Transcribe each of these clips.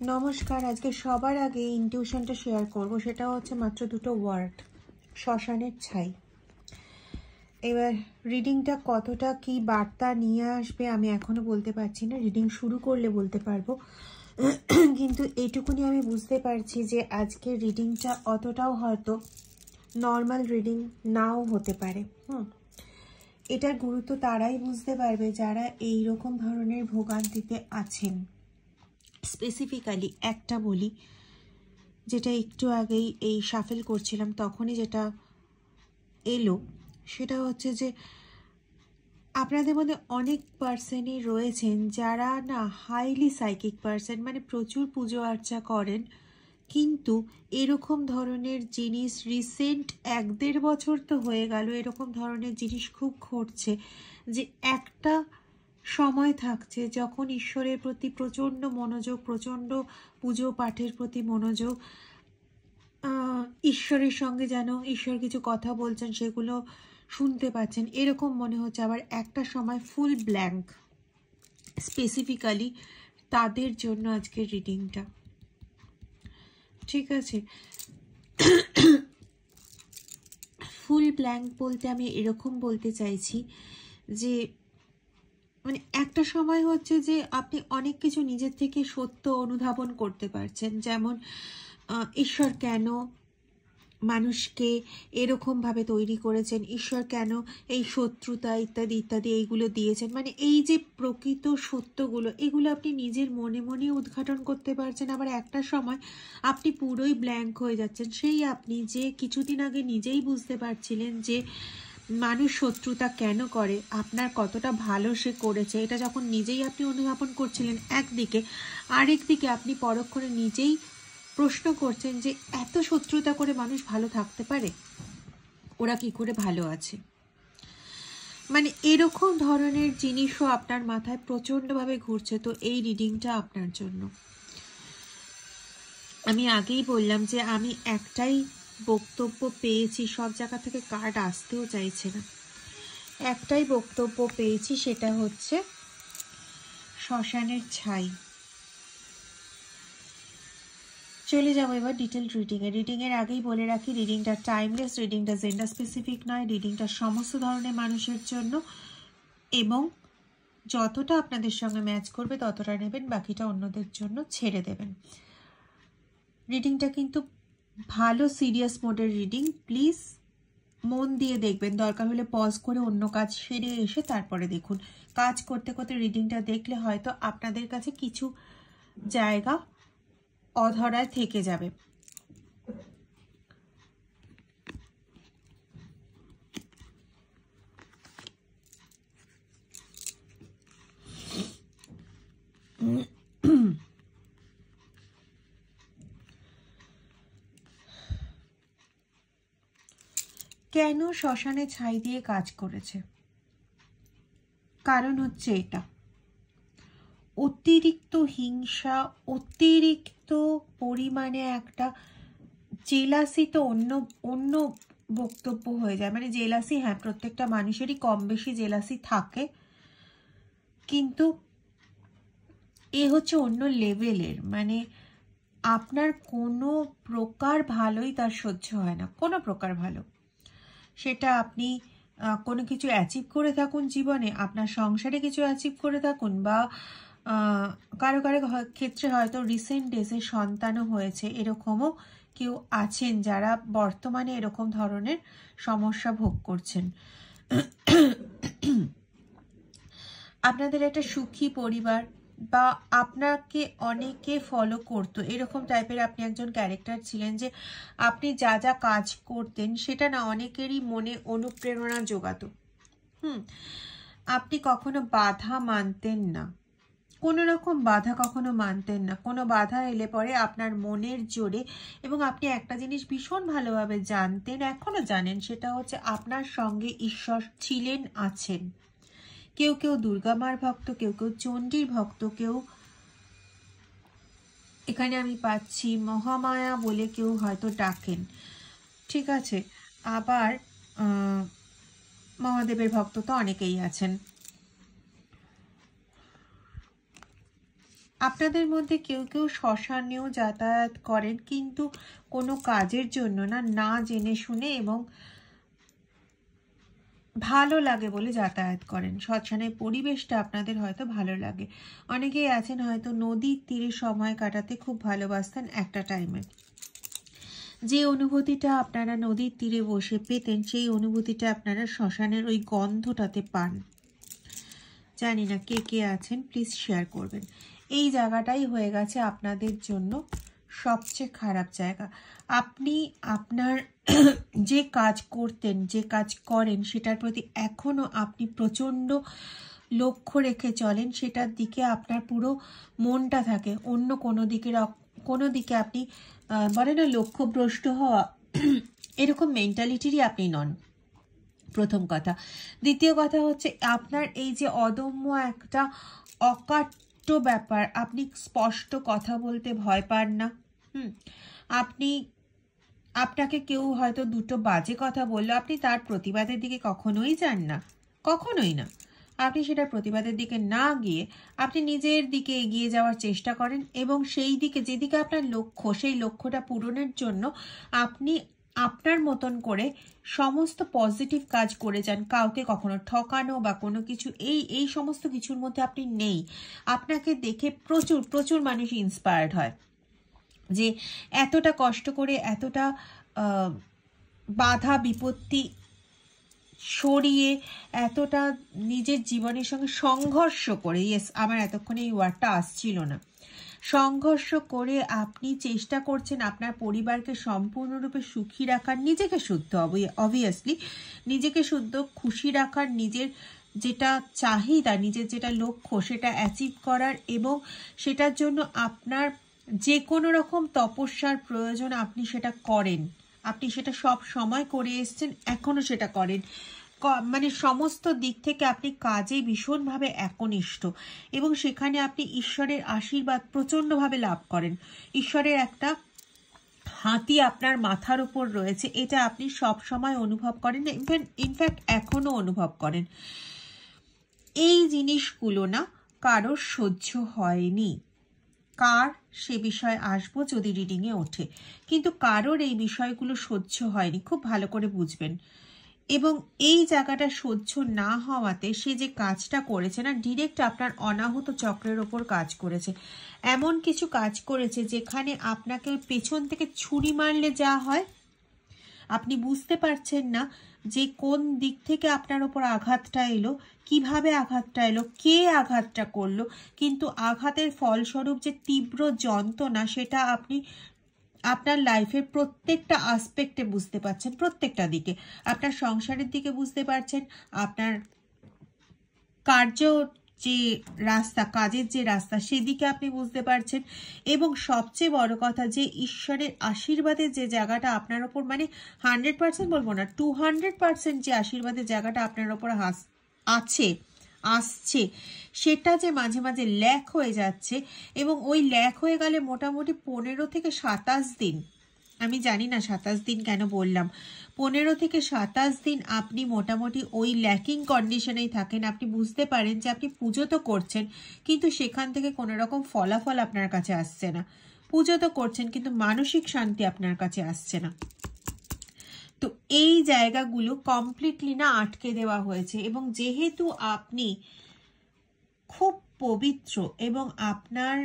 নমস্কার। আজকে সবার আগে ইনটিউশনটা শেয়ার করব, সেটা হচ্ছে মাত্র দুটো ওয়ার্ড, শ্মশানের ছাই। এবার রিডিংটা কতটা কি বার্তা নিয়ে আসবে আমি এখনো বলতে পারছি না, রিডিং শুরু করলে বলতে পারবো। কিন্তু এইটুকুনি আমি বুঝতে পারছি যে আজকের রিডিংটা অতটাও হয়তো নর্মাল রিডিং নাও হতে পারে। এটার গুরুত্ব তারাই বুঝতে পারবে যারা এই রকম ধরনের ভোগান্তিতে আছেন। স্পেসিফিক্যালি একটা বলি, যেটা একটু আগেই এই শাফেল করছিলাম তখনই যেটা এলো, সেটা হচ্ছে যে আপনাদের মধ্যে অনেক পার্সনই রয়েছেন যারা না হাইলি সাইকিক পার্সন, মানে প্রচুর পুজো আর্চা করেন, কিন্তু এরকম ধরনের জিনিস রিসেন্ট 1-1.5 বছর তো হয়ে গেল এরকম ধরনের জিনিস খুব ঘটছে, যে একটা সময় থাকছে যখন ঈশ্বরের প্রতি প্রচণ্ড মনোযোগ, প্রচণ্ড পুজো পাঠের প্রতি মনোযোগ, ঈশ্বরের সঙ্গে যেন ঈশ্বর কিছু কথা বলছেন সেগুলো শুনতে পাচ্ছেন এরকম মনে হচ্ছে। আবার একটা সময় ফুল ব্ল্যাঙ্ক। স্পেসিফিক্যালি তাদের জন্য আজকের রিডিংটা, ঠিক আছে? ফুল ব্ল্যাঙ্ক বলতে আমি এরকম বলতে চাইছি যে মানে একটা সময় হচ্ছে যে আপনি অনেক কিছু নিজের থেকে সত্য অনুধাবন করতে পারছেন, যেমন ঈশ্বর কেন মানুষকে এরকমভাবে তৈরি করেছেন, ঈশ্বর কেন এই শত্রুতা ইত্যাদি ইত্যাদি এইগুলো দিয়েছেন, মানে এই যে প্রকৃত সত্যগুলো এগুলো আপনি নিজের মনে মনে উদ্ঘাটন করতে পারছেন। আবার একটা সময় আপনি পুরোই ব্ল্যাঙ্ক হয়ে যাচ্ছেন, সেই আপনি যে কিছুদিন আগে নিজেই বুঝতে পারছিলেন যে মানুষ শত্রুতা কেন করে, আপনার কতটা ভালো সে করেছে, এটা যখন নিজেই আপনি অনুধাবন করছিলেন একদিকে, আরেকদিকে আপনি পরক্ষণে নিজেই প্রশ্ন করছেন যে এত শত্রুতা করে মানুষ ভালো থাকতে পারে, ওরা কি করে ভালো আছে। মানে এরকম ধরনের জিনিসও আপনার মাথায় প্রচণ্ডভাবে ঘুরছে। তো এই রিডিংটা আপনার জন্য। আমি আগেই বললাম যে আমি একটাই বক্তব্য পেয়েছি, সব জায়গা থেকে কার্ড আসতেও চাইছে না, একটাই বক্তব্য পেয়েছি, সেটা হচ্ছে শ্মশানের ছাই। চলে যাবো এবার ডিটেল রিডিংয়ে। রিডিংয়ের আগেই বলে রাখি, রিডিংটা টাইমলেস, রিডিংটা জেন্ডার স্পেসিফিক নয়, রিডিংটা সমস্ত ধরনের মানুষের জন্য, এবং যতটা আপনাদের সঙ্গে ম্যাচ করবে ততটা নেবেন, বাকিটা অন্যদের জন্য ছেড়ে দেবেন। রিডিংটা কিন্তু ভালো সিরিয়াস মোডের রিডিং, প্লিজ মন দিয়ে দেখবেন, দরকার হলে পজ করে অন্য কাজ সেরে এসে তারপরে দেখুন। কাজ করতে করতে রিডিংটা দেখলে হয়তো আপনাদের কাছে কিছু জায়গা অধরায় থেকে যাবে। কেন শ্মশানে ছাই দিয়ে কাজ করেছে? কারণ হচ্ছে এটা, অতিরিক্ত হিংসা, অতিরিক্ত পরিমাণে একটা জেলাসি, তো অন্য অন্য বক্তব্য হয়ে যায়। মানে জেলাসি, হ্যাঁ প্রত্যেকটা মানুষেরই কম বেশি জেলাসি থাকে, কিন্তু এ হচ্ছে অন্য লেভেলের। মানে আপনার কোনো প্রকার ভালোই তার সহ্য হয় না, কোনো প্রকার ভালো। সেটা আপনি কোনো কিছু অ্যাচিভ করে থাকুন জীবনে, আপনার সংসারে কিছু অ্যাচিভ করে থাকুন, বা কারো কারো ক্ষেত্রে হয়তো রিসেন্ট ডেজে সন্তানও হয়েছে, এরকমও কেউ আছেন যারা বর্তমানে এরকম ধরনের সমস্যা ভোগ করছেন। আপনাদের একটা সুখী পরিবার, বা আপনাকে অনেকে ফলো করতো, এরকম টাইপের আপনি একজন ক্যারেক্টার ছিলেন, যে আপনি যা যা কাজ করতেন সেটা না অনেকেরই মনে অনুপ্রেরণা যোগাতো। আপনি কখনো বাধা মানতেন না, কোনো রকম বাধা কখনো মানতেন না। কোনো বাধা এলে পরে আপনার মনের জোরে, এবং আপনি একটা জিনিস ভীষণ ভালোভাবে জানতেন, এখনো জানেন, সেটা হচ্ছে আপনার সঙ্গে ঈশ্বর ছিলেন, আছেন। কেউ কেউ দুর্গা মার ভক্ত, কেউ কেউ চণ্ডীর ভক্ত, কেউ এখানে আমি পাচ্ছি মহামায়া বলে কেউ হয়তো ডাকেন, ঠিক আছে? আবার মহাদেবের ভক্ত তো অনেকেই আছেন। আপনাদের মধ্যে কেউ কেউ শ্মশানেও যাতায়াত করেন, কিন্তু কোনো কাজের জন্য না, না জেনে শুনে এবং ভালো লাগে বলে যাতায়াত করেন। শ্মশানের পরিবেশটা আপনাদের হয়তো ভালো লাগে। অনেকেই আছেন হয়তো নদীর তীরে সময় কাটাতে খুব ভালোবাসতেন একটা টাইমে। যে অনুভূতিটা আপনারা নদীর তীরে বসে পেতেন, সেই অনুভূতিটা আপনারা শ্মশানের ওই গন্ধটাতে পান। জানি না কে কে আছেন, প্লিজ শেয়ার করবেন। এই জায়গাটাই হয়ে গেছে আপনাদের জন্য সবচেয়ে খারাপ জায়গা। আপনি আপনার যে কাজ করতেন, যে কাজ করেন, সেটার প্রতি এখনও আপনি প্রচণ্ড লক্ষ্য রেখে চলেন, সেটার দিকে আপনার পুরো মনটা থাকে। অন্য কোনো দিকে আপনি বলে না লক্ষ্যভ্রষ্ট হওয়া, এরকম মেন্টালিটিরই আপনি নন, প্রথম কথা। দ্বিতীয় কথা হচ্ছে আপনার এই যে অদম্য একটা অকাট্য ব্যাপার, আপনি স্পষ্ট কথা বলতে ভয় পান না। আপনাকে কেউ হয়তো দুটো বাজে কথা বললো, আপনি তার প্রতিবাদের দিকে কখনোই যান না, কখনোই না। আপনি সেটার প্রতিবাদের দিকে না গিয়ে আপনি নিজের দিকে এগিয়ে যাওয়ার চেষ্টা করেন, এবং সেই দিকে যেদিকে আপনার লক্ষ্য, সেই লক্ষ্যটা পূরণের জন্য আপনি আপনার মতন করে সমস্ত পজিটিভ কাজ করে যান। কাউকে কখনো ঠকানো বা কোনো কিছু, এই সমস্ত কিছুর মধ্যে আপনি নেই। আপনাকে দেখে প্রচুর প্রচুর মানুষ ইন্সপায়ার্ড হয় যে এতটা কষ্ট করে, এতটা বাধা বিপত্তি সরিয়ে, এতটা নিজের জীবনের সঙ্গে সংঘর্ষ করে, ইয়েস আমার এতক্ষণে এই ওয়ার্ডটা আসছিল না, সংঘর্ষ করে আপনি চেষ্টা করছেন আপনার পরিবারকে সম্পূর্ণরূপে সুখী রাখার, নিজেকে শুদ্ধ, অবভিয়াসলি নিজেকে শুদ্ধ, খুশি রাখার, নিজের যেটা চাহিদা, নিজের যেটা লক্ষ্য সেটা অ্যাচিভ করার, এবং সেটার জন্য আপনার যে কোনো রকম তপস্যার প্রয়োজন আপনি সেটা করেন। আপনি সেটা সব সময় করে এসছেন, এখনো সেটা করেন। মানে সমস্ত দিক থেকে আপনি কাজে ভীষণভাবে একনিষ্ঠ, এবং সেখানে আপনি ঈশ্বরের আশীর্বাদ প্রচণ্ডভাবে লাভ করেন। ঈশ্বরের একটা হাতি আপনার মাথার উপর রয়েছে, এটা আপনি সব সময় অনুভব করেন, ইনফ্যাক্ট এখনো অনুভব করেন। এই জিনিসগুলো না কারোর সহ্য হয়নি। কার সে বিষয়ে আসবো যদি রিডিংয়ে ওঠে, কিন্তু কারোর এই বিষয়গুলো সহ্য হয়নি, খুব ভালো করে বুঝবেন। এবং এই জায়গাটা সহ্য না হওয়াতে সে যে কাজটা করেছে না, ডিরেক্ট আপনার অনাহত চক্রের ওপর কাজ করেছে। এমন কিছু কাজ করেছে যেখানে আপনাকে পেছন থেকে ছুরি মারলে যা হয়, আপনি বুঝতে পারছেন না যে কোন দিক থেকে আপনার ওপর আঘাতটা এলো, কিভাবে আঘাতটা এলো, কে আঘাতটা করলো, কিন্তু আঘাতের ফলস্বরূপ যে তীব্র যন্ত্রণা, সেটা আপনি আপনার লাইফের প্রত্যেকটা আসপেক্টে বুঝতে পারছেন, প্রত্যেকটা দিকে। আপনার সংসারের দিকে বুঝতে পারছেন, আপনার কাজের যে রাস্তা সেদিকে আপনি বুঝতে পারছেন, এবং সবচেয়ে বড় কথা যে ঈশ্বরের আশীর্বাদের যে জায়গাটা আপনার ওপর, মানে 100% বলবো না, 200% যে আশীর্বাদের জায়গাটা আপনার ওপর আসছে, সেটা যে মাঝে মাঝে ল্যাক হয়ে যাচ্ছে, এবং ওই ল্যাক হয়ে গেলে মোটামুটি 15 থেকে 27 দিন, আমি জানি না 27 দিন কেন বললাম, 15 থেকে 27 দিন আপনি মোটামুটি ওই ল্যাকিং কন্ডিশনেই থাকেন। আপনি বুঝতে পারেন যে আপনি পুজো তো করছেন, কিন্তু সেখান থেকে কোনো রকম ফলাফল আপনার কাছে আসছে না। পুজো তো করছেন, কিন্তু মানসিক শান্তি আপনার কাছে আসছে না। তো এই জায়গাগুলো কমপ্লিটলি না আটকে দেওয়া হয়েছে, এবং যেহেতু আপনি খুব পবিত্র এবং আপনার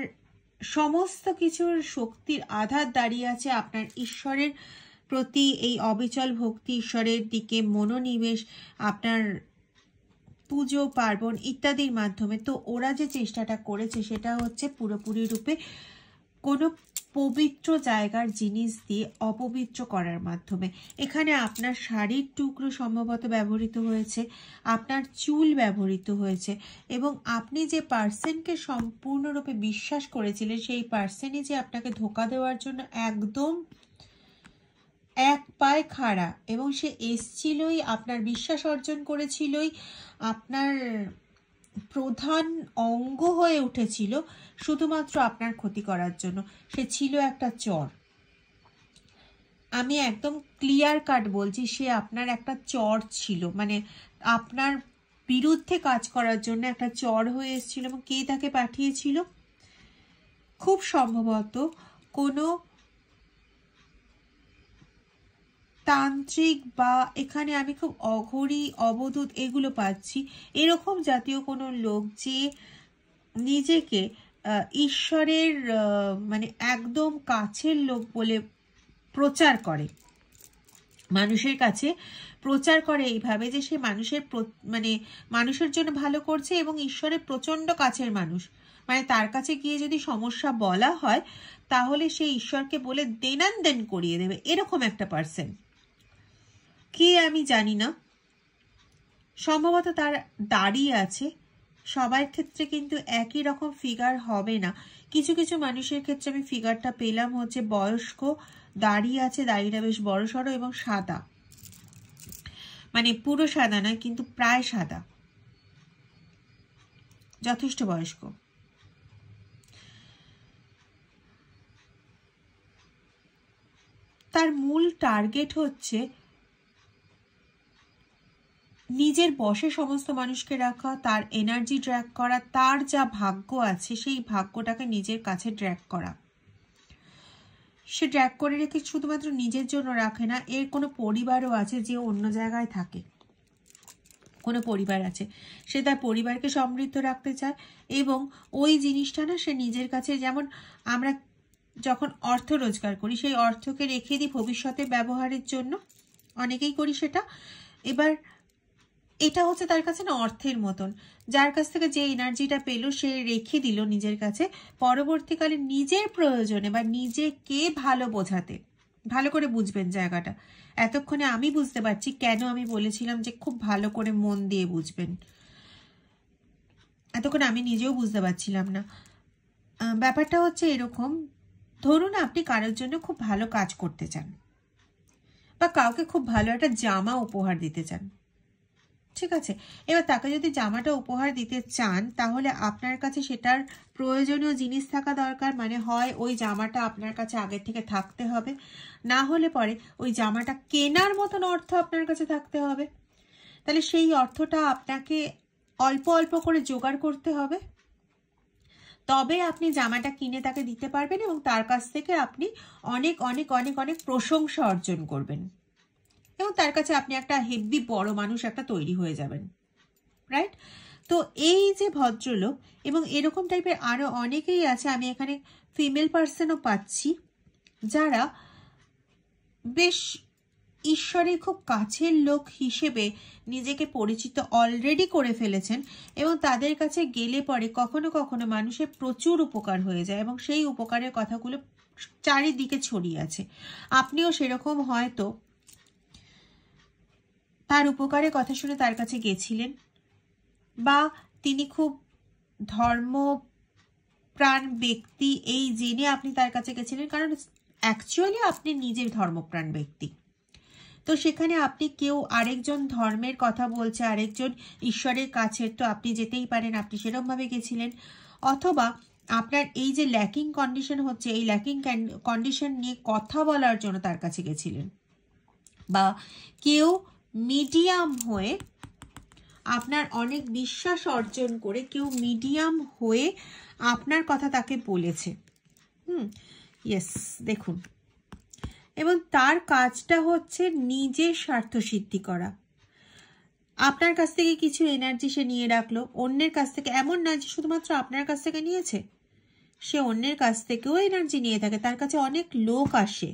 সমস্ত কিছুর শক্তির আধার দাঁড়িয়ে আছে আপনার ঈশ্বরের প্রতি, এই অবিচল ভক্তি, ঈশ্বরের দিকে মনোনিবেশ, আপনার পুজো পার্বণ ইত্যাদির মাধ্যমে, তো ওরা যে চেষ্টাটা করেছে সেটা হচ্ছে পুরোপুরি রূপে কোনো পবিত্র জায়গার জিনিস দিয়ে অপবিত্র করার মাধ্যমে। এখানে আপনার শাড়ির টুকরো সম্ভবত ব্যবহৃত হয়েছে, আপনার চুল ব্যবহৃত হয়েছে, এবং আপনি যে পার্সনকে সম্পূর্ণরূপে বিশ্বাস করেছিলেন, সেই পার্সনই যে আপনাকে ধোঁকা দেওয়ার জন্য একদম এক পায়ে খাড়া, এবং সে এসছিলই, আপনার বিশ্বাস অর্জন করেছিলই, আপনার প্রধান অঙ্গ হয়ে উঠেছিল শুধুমাত্র আপনার ক্ষতি করার জন্য। সে ছিল একটা চর। আমি একদম ক্লিয়ার কাট বলছি, সে আপনার একটা চর ছিল, মানে আপনার বিরুদ্ধে কাজ করার জন্য একটা চর হয়ে এসেছিল। এবং কে তাকে পাঠিয়েছিল? খুব সম্ভবত কোনো তান্ত্রিক বা এখানে আমি খুব অঘরী অবধূত এগুলো পাচ্ছি, এরকম জাতীয় কোনো লোক যে নিজেকে ঈশ্বরের মানে একদম কাছের লোক বলে প্রচার করে, মানুষের কাছে প্রচার করে এইভাবে যে সে মানুষের মানে মানুষের জন্য ভালো করছে এবং ঈশ্বরের প্রচণ্ড কাছের মানুষ, মানে তার কাছে গিয়ে যদি সমস্যা বলা হয় তাহলে সে ঈশ্বরকে বলে দেনান করিয়ে দেবে, এরকম একটা পার্সন। কে আমি জানি না, সম্ভবত তার দাড়ি আছে। সবার ক্ষেত্রে কিন্তু একই রকম ফিগার হবে না, কিছু কিছু মানুষের ক্ষেত্রে আমি ফিগারটা পেলাম হচ্ছে বয়স্ক, দাড়ি আছে, দাড়িটা বেশ বড় সড়ো এবং সাদা, মানে পুরো সাদা নয় কিন্তু প্রায় সাদা, যথেষ্ট বয়স্ক। তার মূল টার্গেট হচ্ছে নিজের বশে সমস্ত মানুষকে রাখা, তার এনার্জি ড্র্যাগ করা, তার যা ভাগ্য আছে সেই ভাগ্যটাকে নিজের কাছে ড্র্যাগ করা। সে ড্র্যাগ করে রেখে শুধুমাত্র নিজের জন্য রাখে না, এর কোনো পরিবারও আছে যে অন্য জায়গায় থাকে, কোনো পরিবার আছে, সে তার পরিবারকে সমৃদ্ধ রাখতে চায় এবং ওই জিনিসটা না সে নিজের কাছে, যেমন আমরা যখন অর্থ রোজগার করি সেই অর্থকে রেখে দিই ভবিষ্যতে ব্যবহারের জন্য, অনেকেই করি সেটা। এবার এটা হচ্ছে তার কাছে না অর্থের মতন, যার কাছ থেকে যে এনার্জিটা পেল সে রেখে দিল নিজের কাছে, পরবর্তীকালে নিজের প্রয়োজনে বা নিজেকে ভালো বোঝাতে। ভালো করে বুঝবেন জায়গাটা, এতক্ষণে আমি বুঝতে পারছি কেন আমি বলেছিলাম যে খুব ভালো করে মন দিয়ে বুঝবেন, এতক্ষণ আমি নিজেও বুঝতে পারছিলাম না। ব্যাপারটা হচ্ছে এরকম, ধরুন আপনি কারোর জন্য খুব ভালো কাজ করতে চান বা কাউকে খুব ভালো একটা জামা উপহার দিতে চান, ঠিক আছে? এবার তাকে যদি জামাটা উপহার দিতে চান তাহলে আপনার কাছে সেটার প্রয়োজনীয় জিনিস থাকা দরকার, মানে হয় ওই জামাটা আপনার কাছে আগে থেকে থাকতে হবে, না হলে পরে ওই জামাটা কেনার মতন অর্থ আপনার কাছে থাকতে হবে। তাহলে সেই অর্থটা আপনাকে অল্প অল্প করে জোগাড় করতে হবে, তবে আপনি জামাটা কিনে তাকে দিতে পারবেন এবং তার কাছ থেকে আপনি অনেক অনেক অনেক অনেক প্রশংসা অর্জন করবেন এবং তার কাছে আপনি একটা হেভি বড় মানুষ একটা তৈরি হয়ে যাবেন, রাইট? তো এই যে ভদ্রলোক এবং এরকম টাইপের আরো অনেকেই আছে, আমি এখানে ফিমেল পার্সনও পাচ্ছি যারা বেশ ঈশ্বরের খুব কাছের লোক হিসেবে নিজেকে পরিচিত অলরেডি করে ফেলেছেন এবং তাদের কাছে গেলে পরে কখনো কখনো মানুষের প্রচুর উপকার হয়ে যায় এবং সেই উপকারের কথাগুলো চারিদিকে ছড়িয়ে আছে। আপনিও সেরকম হয়তো তার উপকারের কথা শুনে তার কাছে গেছিলেন বা তিনি খুব ধর্মপ্রাণ ব্যক্তি এই জেনে আপনি তার কাছে গেছিলেন, কারণ অ্যাকচুয়ালি আপনি নিজের ধর্মপ্রাণ ব্যক্তি। তো সেখানে আপনি কেউ আরেকজন ধর্মের কথা বলছে, আরেকজন ঈশ্বরের কাছে, তো আপনি যেতেই পারেন, আপনি সেরকমভাবে গেছিলেন। অথবা আপনার এই যে ল্যাকিং কন্ডিশন হচ্ছে, এই ল্যাকিং কন্ডিশন নিয়ে কথা বলার জন্য তার কাছে গেছিলেন, বা কেউ মিডিয়াম হয়ে আপনার অনেক বিশ্বাস অর্জন করে কেউ মিডিয়াম হয়ে আপনার কথা তাকে বলেছে। ইয়েস, দেখুন, এবং তার কাজটা হচ্ছে নিজের স্বার্থ সিদ্ধি করা। আপনার কাছ থেকে কিছু এনার্জি সে নিয়ে রাখলো, অন্যের কাছ থেকে, এমন না যে শুধুমাত্র আপনার কাছ থেকে নিয়েছে, সে অন্যের কাছ থেকেও এনার্জি নিয়ে থাকে। তার কাছে অনেক লোক আসে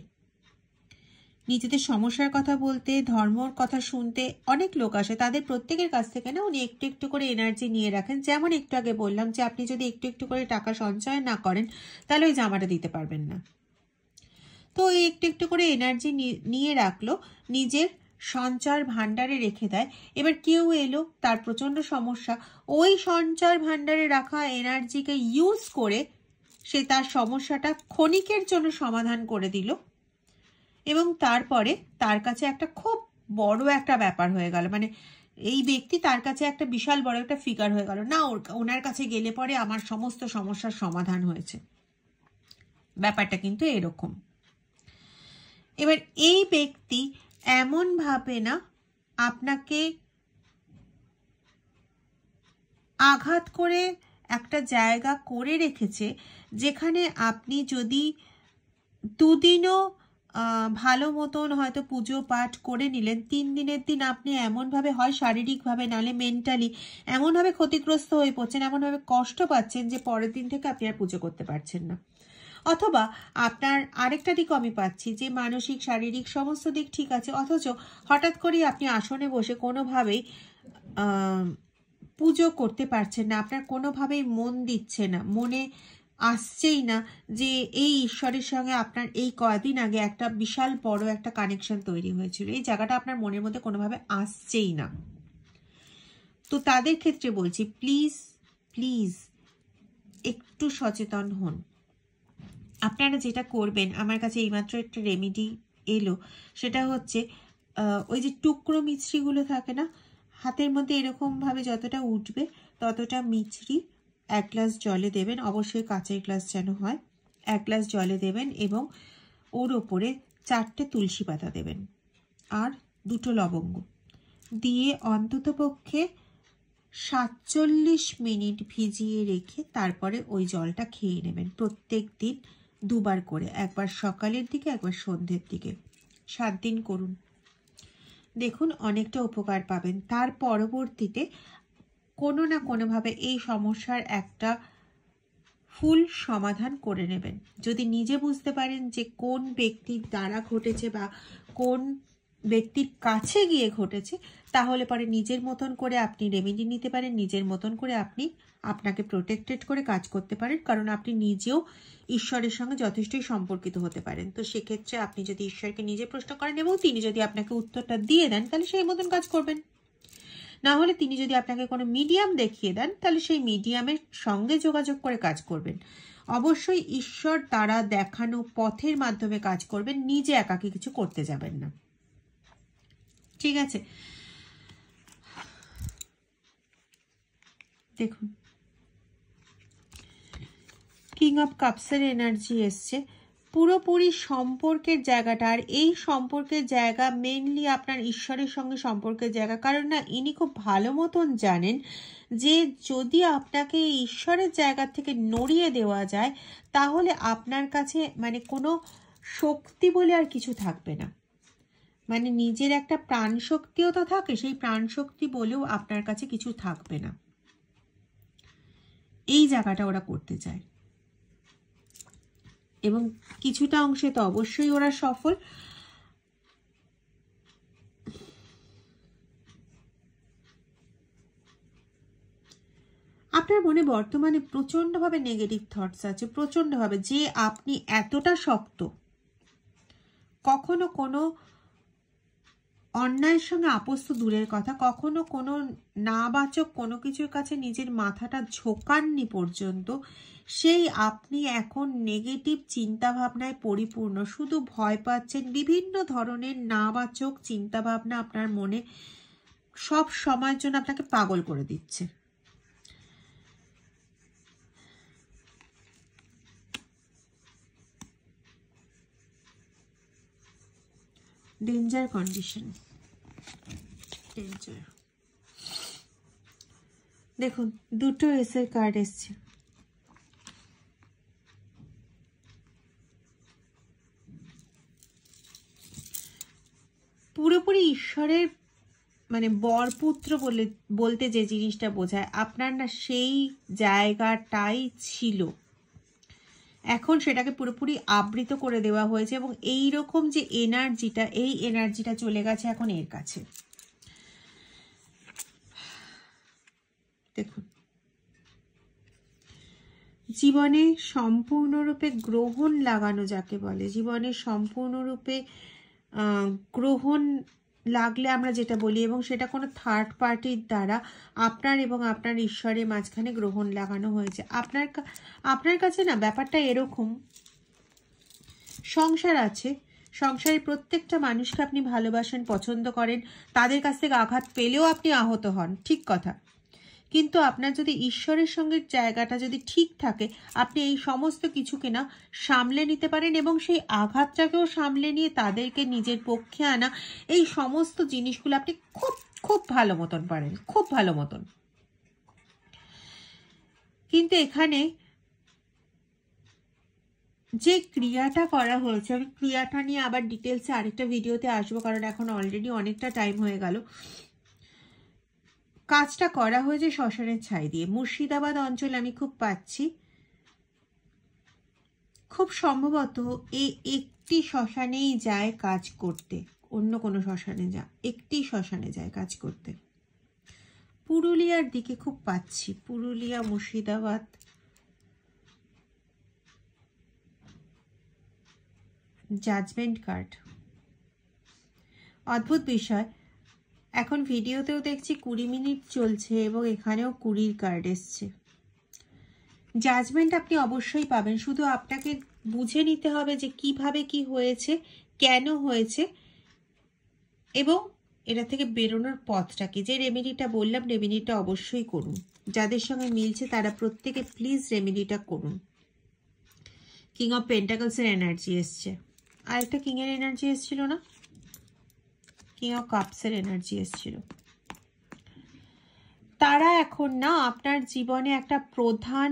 নিজেদের সমস্যার কথা বলতে, ধর্মর কথা শুনতে, অনেক লোক আসে, তাদের প্রত্যেকের কাছ থেকে না উনি একটু একটু করে এনার্জি নিয়ে রাখেন। যেমন একটু আগে বললাম যে আপনি যদি একটু একটু করে টাকা সঞ্চয় না করেন তাহলে ওই জামাটা দিতে পারবেন না। তো এই একটু একটু করে এনার্জি নিয়ে রাখলো, নিজের সঞ্চয় ভাণ্ডারে রেখে দেয়। এবার কেউ এলো, তার প্রচন্ড সমস্যা, ওই সঞ্চয় ভাণ্ডারে রাখা এনার্জিকে ইউজ করে সে তার সমস্যাটা ক্ষণিকের জন্য সমাধান করে দিল এবং তারপরে তার কাছে একটা খুব বড় একটা ব্যাপার হয়ে গেল, মানে এই ব্যক্তি তার কাছে একটা বিশাল বড় একটা ফিগার হয়ে গেল, না ওনার কাছে গেলে পরে আমার সমস্ত সমস্যার সমাধান হয়েছে। ব্যাপারটা কিন্তু এরকম। এবার এই ব্যক্তি এমন ভাবে না আপনাকে আঘাত করে একটা জায়গা করে রেখেছে যেখানে আপনি যদি দুদিনও ভালো মতন হয়তো পুজো পাঠ করে নিলেন, 3 দিনের দিন আপনি এমনভাবে হয় শারীরিকভাবে নালে মেন্টালি এমনভাবে ক্ষতিগ্রস্ত হয়ে পড়ছেন, এমনভাবে কষ্ট পাচ্ছেন যে পরের দিন থেকে আপনি আর পুজো করতে পারছেন না। অথবা আপনার আরেকটা দিক আমি পাচ্ছি যে মানসিক শারীরিক সমস্ত দিক ঠিক আছে, অথচ হঠাৎ করেই আপনি আসনে বসে কোনোভাবেই পুজো করতে পারছেন না, আপনার কোনোভাবেই মন দিচ্ছে না, মনে আসছেই না যে এই ঈশ্বরের সঙ্গে আপনার এই কয়দিন আগে একটা বিশাল বড় একটা কানেকশন তৈরি হয়েছিল, এই জায়গাটা আপনার মনের মধ্যে কোনোভাবে আসছেই না। তো তাদের ক্ষেত্রে বলছি প্লিজ প্লিজ একটু সচেতন হন। আপনারা যেটা করবেন, আমার কাছে এইমাত্র একটা রেমেডি এলো, সেটা হচ্ছে ওই যে টুকরো মিছরিগুলো থাকে না, হাতের মধ্যে এরকমভাবে যতটা উঠবে ততটা মিছরি 1 গ্লাস জলে দেবেন, অবশ্যই কাঁচের গ্লাস যেন হয়। 1 গ্লাস জলে দেবেন এবং ওর ওপরে 4টে তুলসী পাতা দেবেন আর 2টো লবঙ্গ দিয়ে অন্ততপক্ষে 47 মিনিট ভিজিয়ে রেখে তারপরে ওই জলটা খেয়ে নেবেন। প্রত্যেক দিন 2 বার করে, একবার সকালের দিকে একবার সন্ধ্যের দিকে, 7 দিন করুন, দেখুন অনেকটা উপকার পাবেন। তার পরবর্তীতে কোনো না কোনোভাবে এই সমস্যার একটা ফুল সমাধান করে নেবেন। যদি নিজে বুঝতে পারেন যে কোন ব্যক্তির দ্বারা ঘটেছে বা কোন ব্যক্তির কাছে গিয়ে ঘটেছে, তাহলে পরে নিজের মতন করে আপনি রেমেডি নিতে পারেন, নিজের মতন করে আপনি আপনাকে প্রোটেক্টেড করে কাজ করতে পারেন, কারণ আপনি নিজেও ঈশ্বরের সঙ্গে যথেষ্টই সম্পর্কিত হতে পারেন। তো সেক্ষেত্রে আপনি যদি ঈশ্বরকে নিজে প্রশ্ন করেন এবং তিনি যদি আপনাকে উত্তরটা দিয়ে দেন, তাহলে সেই মতন কাজ করবেন। না হলে তিনি যদি আপনাকে কোনো মিডিয়াম দেখিয়ে দেন, তাহলে সেই মিডিয়ামের সঙ্গে যোগাযোগ করে কাজ করবেন। অবশ্যই ঈশ্বর দ্বারা দেখানো পথের মাধ্যমে কাজ করবেন, নিজে একাকী কিছু করতে যাবেন না, ঠিক আছে? দেখুন কিং অফ কাপসের এনার্জি এসছে, পুরোপুরি সম্পর্কের জায়গাটা, আর এই সম্পর্কের জায়গা মেনলি আপনার ঈশ্বরের সঙ্গে সম্পর্কের জায়গা। কারণ না, ইনি খুব ভালো মতন জানেন যে যদি আপনাকে ঈশ্বরের জায়গা থেকে নড়িয়ে দেওয়া যায়, তাহলে আপনার কাছে মানে কোনো শক্তি বলে আর কিছু থাকবে না। মানে নিজের একটা প্রাণ শক্তিও তো থাকে, সেই প্রাণ শক্তি বলেও আপনার কাছে কিছু থাকবে না। এই জায়গাটা ওরা করতে চায় এবং কিছুটা অংশে তো অবশ্যই ওরা সফল। আপনার মনে বর্তমানে প্রচন্ডভাবে নেগেটিভ থটস আছে, প্রচন্ডভাবে, যে আপনি এতটা শক্ত, কখনো কোনো অন্যায়ের সঙ্গে আপোস তো দূরের কথা, কখনো কোনো নাবাচক কোনো কিছুর কাছে নিজের মাথাটা ঝোঁকাননি পর্যন্ত, সেই আপনি এখন নেগেটিভ চিন্তাভাবনায় পরিপূর্ণ, শুধু ভয় পাচ্ছেন। বিভিন্ন ধরনের নাবাচক চিন্তাভাবনা আপনার মনে সব সময়ের জন্য আপনাকে পাগল করে দিচ্ছে। Danger condition, danger. দেখুন 2টো এসের কার্ড এসছে, পুরোপুরি ঈশ্বরের মানে বরপুত্র বলতে যে জিনিসটা বোঝায়, আপনার না সেই জায়গাটাই ছিল, এখন সেটাকে পুরোপুরি আবৃত করে দেওয়া হয়েছে এবং এই রকম যে এনার্জিটা, এই এনার্জিটা চলে গেছে এখন এর কাছে। দেখুন জীবনে সম্পূর্ণরূপে গ্রহণ লাগানো যাকে বলে, জীবনে সম্পূর্ণরূপে গ্রহণ লাগলে আমরা যেটা বলি, এবং সেটা কোনো থার্ড পার্টির দ্বারা আপনার এবং আপনার ঈশ্বরের মাঝখানে গ্রহণ লাগানো হয়েছে। আপনার কাছে না ব্যাপারটা এরকম, সংসার আছে, সংসারের প্রত্যেকটা মানুষকে আপনি ভালোবাসেন, পছন্দ করেন, তাদের কাছ থেকে আঘাত পেলেও আপনি আহত হন, ঠিক কথা, কিন্তু আপনার যদি ঈশ্বরের সঙ্গে জায়গাটা যদি ঠিক থাকে, আপনি এই সমস্ত কিছুকে না সামলে নিতে পারেন এবং সেই আঘাতটাকেও সামলে নিয়ে তাদেরকে নিজের পক্ষে আনা, এই সমস্ত জিনিসগুলো আপনি খুব খুব ভালো মতন পারেন, খুব ভালো মতন। কিন্তু এখানে যে ক্রিয়াটা করা হয়েছে, আমি ক্রিয়াটা নিয়ে আবার ডিটেলসে আরেকটা ভিডিওতে আসবো, কারণ এখন অলরেডি অনেকটা টাইম হয়ে গেল। কাজটা করা হয়েছে শ্মশানের ছাই দিয়ে। মুর্শিদাবাদ অঞ্চলে আমি খুব পাচ্ছি, খুব সম্ভবত এই একটি শ্মশানেই যায় কাজ করতে, অন্য কোনো শ্মশানে একটি শ্মশানে যায় কাজ করতে। পুরুলিয়ার দিকে খুব পাচ্ছি, পুরুলিয়া, মুর্শিদাবাদ। জাজমেন্ট কার্ড, অদ্ভুত বিষয়। এখন ভিডিওতেও দেখছি 20 মিনিট চলছে এবং এখানেও 20 কার্ড এসছে। জাজমেন্ট আপনি অবশ্যই পাবেন, শুধু আপনাকে বুঝে নিতে হবে যে কিভাবে কি হয়েছে, কেন হয়েছে, এবং এটা থেকে বেরোনোর পথটা কি। যে রেমেডিটা বললাম, রেমেডিটা অবশ্যই করুন। যাদের সঙ্গে মিলছে তারা প্রত্যেকে প্লিজ রেমেডিটা করুন। কিং অফ পেন্টাকলসের এনার্জি এসছে, আর একটা কিং এর এনার্জি এসছিল না, কিং অফ কাপসের এনার্জি এসছিল। তারা এখন না আপনার জীবনে একটা প্রধান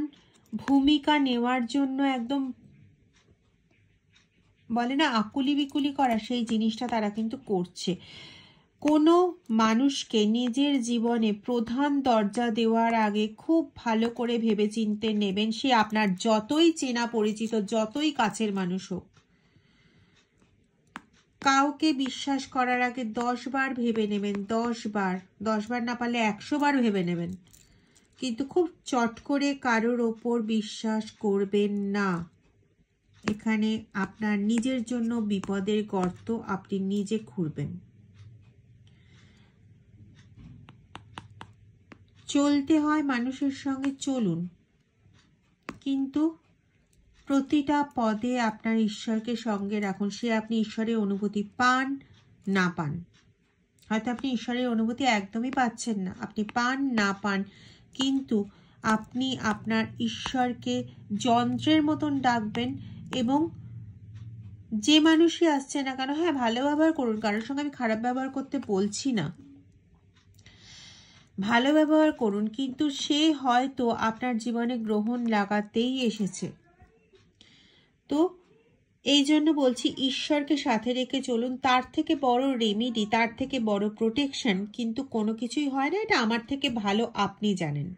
ভূমিকা নেওয়ার জন্য একদম বলে না আকুলি বিকুলি করা, সেই জিনিসটা তারা কিন্তু করছে। কোনো মানুষকে নিজের জীবনে প্রধান দরজা দেওয়ার আগে খুব ভালো করে ভেবেচিন্তে নেবেন। সে আপনার যতই চেনা পরিচিত, যতই কাছের মানুষ হোক, কাউকে বিশ্বাস করার আগে 10 বার ভেবে নেবেন। 10 বার না পারলে 100 বার ভেবে নেবেন, কিন্তু খুব চট করে কারোর ওপর বিশ্বাস করবেন না। এখানে আপনার নিজের জন্য বিপদের গর্ত আপনি নিজে খুঁড়বেন। চলতে হয় মানুষের সঙ্গে চলুন, কিন্তু প্রতিটা পদে আপনার ঈশ্বরকে সঙ্গে রাখুন। সে আপনি ঈশ্বরের অনুভূতি পান না পান, হয়তো আপনি ঈশ্বরের অনুভূতি একদমই পাচ্ছেন না, আপনি পান না পান, কিন্তু আপনি আপনার ঈশ্বরকে যন্ত্রের মতন ডাকবেন। এবং যে মানুষই আসছে না কেন, হ্যাঁ ভালো ব্যবহার করুন, কারোর সঙ্গে আমি খারাপ ব্যবহার করতে বলছি না, ভালো ব্যবহার করুন, কিন্তু সে হয়তো আপনার জীবনে গ্রহণ লাগাতেই এসেছে। তো এই জন্য বলছি ঈশ্বরকে সাথে রেখে চলুন। তার থেকে বড় রেমেডি, তার থেকে বড় প্রোটেকশন কিন্তু কোনো কিছুই হয় না। এটা আমার থেকে ভালো আপনি জানেন।